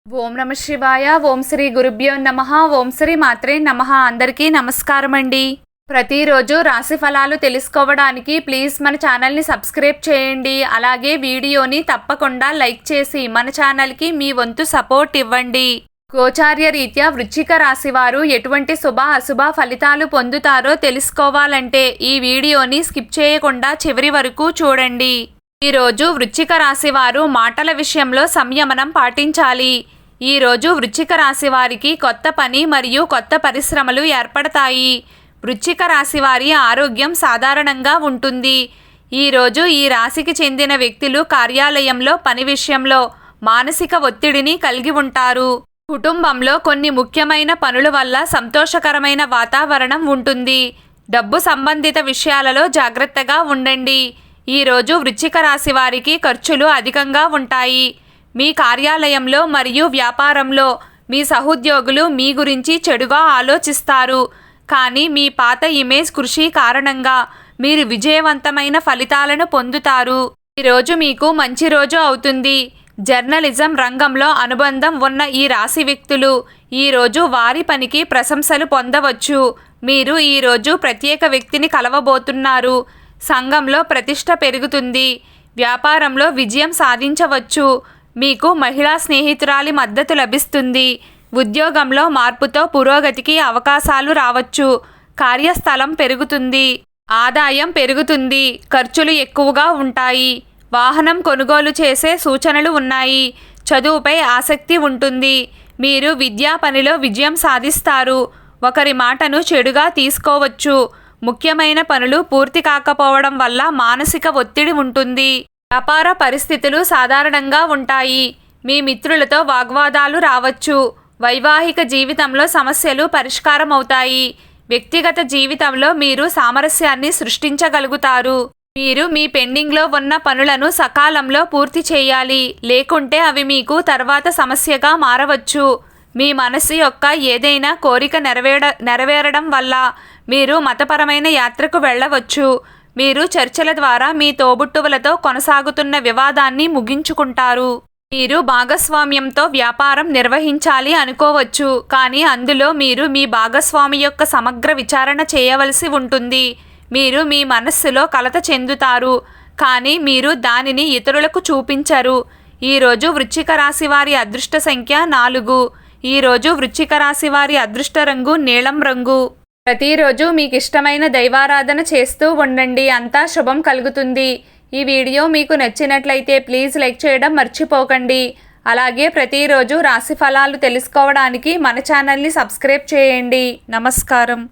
ఓం నమ శివాయ. ఓం శ్రీ గురుభ్యో నమః. ఓం శ్రీ మాత్రే నమః. అందరికీ నమస్కారం అండి. ప్రతిరోజు రాశి ఫలాలు తెలుసుకోవడానికి ప్లీజ్ మన ఛానల్ని సబ్స్క్రైబ్ చేయండి. అలాగే వీడియోని తప్పకుండా లైక్ చేసి మన ఛానల్కి మీ వంతు సపోర్ట్ ఇవ్వండి. గోచార్య రీత్యా వృశ్చిక రాశి వారు ఎటువంటి శుభ అశుభ ఫలితాలు పొందుతారో తెలుసుకోవాలంటే ఈ వీడియోని స్కిప్ చేయకుండా చివరి వరకు చూడండి. ఈరోజు వృశ్చిక రాశి వారు మాటల విషయంలో సంయమనం పాటించాలి. ఈరోజు వృశ్చిక రాశి వారికి కొత్త పని మరియు కొత్త పరిశ్రమలు ఏర్పడతాయి. వృశ్చిక రాశి వారి ఆరోగ్యం సాధారణంగా ఉంటుంది. ఈరోజు ఈ రాశికి చెందిన వ్యక్తులు కార్యాలయంలో పని విషయంలో మానసిక ఒత్తిడిని కలిగి ఉంటారు. కుటుంబంలో కొన్ని ముఖ్యమైన పనుల వల్ల సంతోషకరమైన వాతావరణం ఉంటుంది. డబ్బు సంబంధిత విషయాలలో జాగ్రత్తగా ఉండండి. ఈరోజు వృశ్చిక రాశి వారికి ఖర్చులు అధికంగా ఉంటాయి. మీ కార్యాలయంలో మరియు వ్యాపారంలో మీ సహోద్యోగులు మీ గురించి చెడుగా ఆలోచిస్తారు. కానీ మీ పాత ఇమేజ్ కృషి కారణంగా మీరు విజయవంతమైన ఫలితాలను పొందుతారు. ఈరోజు మీకు మంచి రోజు అవుతుంది. జర్నలిజం రంగంలో అనుబంధం ఉన్న ఈ రాశి వ్యక్తులు ఈరోజు వారి పనికి ప్రశంసలు పొందవచ్చు. మీరు ఈరోజు ప్రత్యేక వ్యక్తిని కలవబోతున్నారు. సంఘంలో ప్రతిష్ట పెరుగుతుంది. వ్యాపారంలో విజయం సాధించవచ్చు. మీకు మహిళా స్నేహితురాలి మద్దతు లభిస్తుంది. ఉద్యోగంలో మార్పుతో పురోగతికి అవకాశాలు రావచ్చు. కార్యస్థలం పెరుగుతుంది. ఆదాయం పెరుగుతుంది. ఖర్చులు ఎక్కువగా ఉంటాయి. వాహనం కొనుగోలు చేసే సూచనలు ఉన్నాయి. చదువుపై ఆసక్తి ఉంటుంది. మీరు విద్యా పనిలో విజయం సాధిస్తారు. ఒకరి మాటను చెడుగా తీసుకోవచ్చు. ముఖ్యమైన పనులు పూర్తి కాకపోవడం వల్ల మానసిక ఒత్తిడి ఉంటుంది. వ్యాపార పరిస్థితులు సాధారణంగా ఉంటాయి. మీ మిత్రులతో వాగ్వాదాలు రావచ్చు. వైవాహిక జీవితంలో సమస్యలు పరిష్కారం అవుతాయి. వ్యక్తిగత జీవితంలో మీరు సామరస్యాన్ని సృష్టించగలుగుతారు. మీరు మీ పెండింగ్లో ఉన్న పనులను సకాలంలో పూర్తి చేయాలి. లేకుంటే అవి మీకు తర్వాత సమస్యగా మారవచ్చు. మీ మనసు యొక్క ఏదైనా కోరిక నెరవేరడం వల్ల మీరు మతపరమైన యాత్రకు వెళ్ళవచ్చు. మీరు చర్చల ద్వారా మీ తోబుట్టువులతో కొనసాగుతున్న వివాదాన్ని ముగించుకుంటారు. మీరు భాగస్వామ్యంతో వ్యాపారం నిర్వహించాలి అనుకోవచ్చు. కానీ అందులో మీరు మీ భాగస్వామి యొక్క సమగ్ర విచారణ చేయవలసి ఉంటుంది. మీరు మీ మనస్సులో కలత చెందుతారు. కానీ మీరు దానిని ఇతరులకు చూపించరు. ఈరోజు వృశ్చిక రాశి వారి అదృష్ట సంఖ్య 4. ఈరోజు వృశ్చిక రాశి వారి అదృష్ట రంగు నీలం రంగు. ప్రతిరోజు మీకు ఇష్టమైన దైవారాధన చేస్తూ ఉండండి. అంతా శుభం కలుగుతుంది. ఈ వీడియో మీకు నచ్చినట్లయితే ప్లీజ్ లైక్ చేయడం మర్చిపోకండి. అలాగే ప్రతిరోజు రాశి ఫలాలు తెలుసుకోవడానికి మన ఛానల్ని సబ్స్క్రైబ్ చేయండి. నమస్కారం.